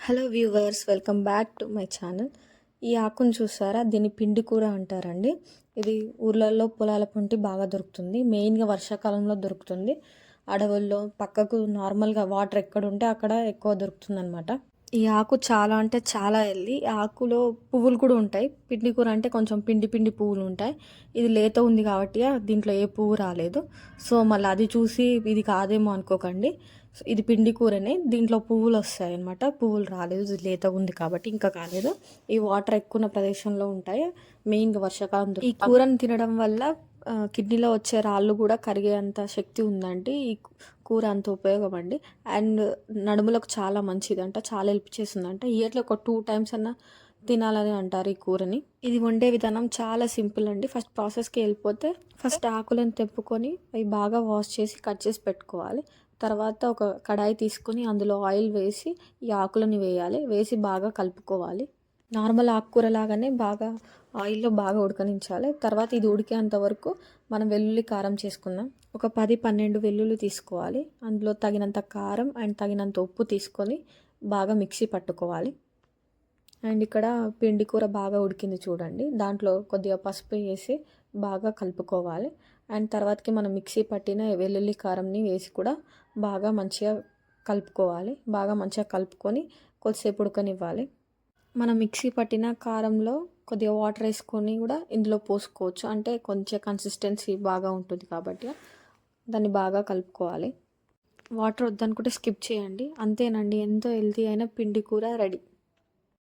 Hello viewers, welcome back to my channel. ఈ ఆకును చూసారా? దీన్ని పిండి కూర అంటారండి. ఇది ఊర్లలో పొలాల పొంటి బాగా దొరుకుతుంది. మెయిన్గా వర్షాకాలంలో దొరుకుతుంది. అడవుల్లో పక్కకు నార్మల్గా వాటర్ ఎక్కడ ఉంటే అక్కడ ఎక్కువ దొరుకుతుంది అనమాట. ఈ ఆకు చాలా అంటే చాలా హెల్దీ. ఈ ఆకులో పువ్వులు కూడా ఉంటాయి. పిండి కూర అంటే కొంచెం పిండి పిండి పువ్వులు ఉంటాయి. ఇది లేత ఉంది కాబట్టి దీంట్లో ఏ పువ్వు రాలేదు. సో మళ్ళీ అది చూసి ఇది కాదేమో అనుకోకండి. ఇది పిండి కూరనే, దీంట్లో పువ్వులు వస్తాయి అనమాట. పువ్వులు రాలేదు, ఇది లేత ఉంది కాబట్టి ఇంకా కాలేదు. ఈ వాటర్ ఎక్కువ ఉన్న ప్రదేశంలో ఉంటాయి, మెయిన్గా వర్షాకాలం. ఈ కూరను తినడం వల్ల కిడ్నీలో వచ్చే రాళ్ళు కూడా కరిగేంత శక్తి ఉందండి. ఈ కూర అంత ఉపయోగం అండి. అండ్ నడుములకు చాలా మంచిదంట, చాలా హెల్ప్ చేస్తుందంట. ఇయర్లో ఒక 2 times అన్నా తినాలని అంటారు ఈ కూరని. ఇది వండే విధానం చాలా సింపుల్ అండి. ఫస్ట్ ప్రాసెస్కి వెళ్ళిపోతే, ఫస్ట్ ఆకులను తెంపుకొని అవి బాగా వాష్ చేసి కట్ చేసి పెట్టుకోవాలి. తర్వాత ఒక కడాయి తీసుకొని అందులో ఆయిల్ వేసి ఈ ఆకులని వేయాలి. వేసి బాగా కలుపుకోవాలి. నార్మల్ ఆకుకూర లాగానే బాగా ఆయిల్లో బాగా ఉడకనించాలి. తర్వాత ఇది ఉడికేంత వరకు మనం వెల్లుల్లి కారం చేసుకుందాం. ఒక 10-12 వెల్లుల్లి తీసుకోవాలి. అందులో తగినంత కారం అండ్ తగినంత ఉప్పు తీసుకొని బాగా మిక్సీ పట్టుకోవాలి. అండ్ ఇక్కడ పిండి కూర బాగా ఉడికింది చూడండి. దాంట్లో కొద్దిగా పసుపు వేసి బాగా కలుపుకోవాలి. అండ్ తర్వాతకి మనం మిక్సీ పట్టిన వెల్లుల్లి కారంని వేసి కూడా బాగా మంచిగా కలుపుకోవాలి. బాగా మంచిగా కలుపుకొని కొద్దిసేపు ఉడకనివ్వాలి. మనం మిక్సీ పట్టిన కారంలో కొద్దిగా వాటర్ వేసుకొని కూడా ఇందులో పోసుకోవచ్చు. అంటే కొంచెం కన్సిస్టెన్సీ బాగా ఉంటుంది కాబట్టి దాన్ని బాగా కలుపుకోవాలి. వాటర్ వద్దనుకుంటే స్కిప్ చేయండి. అంతేనండి, ఎంతో హెల్తీ అయిన పిండి కూర రెడీ.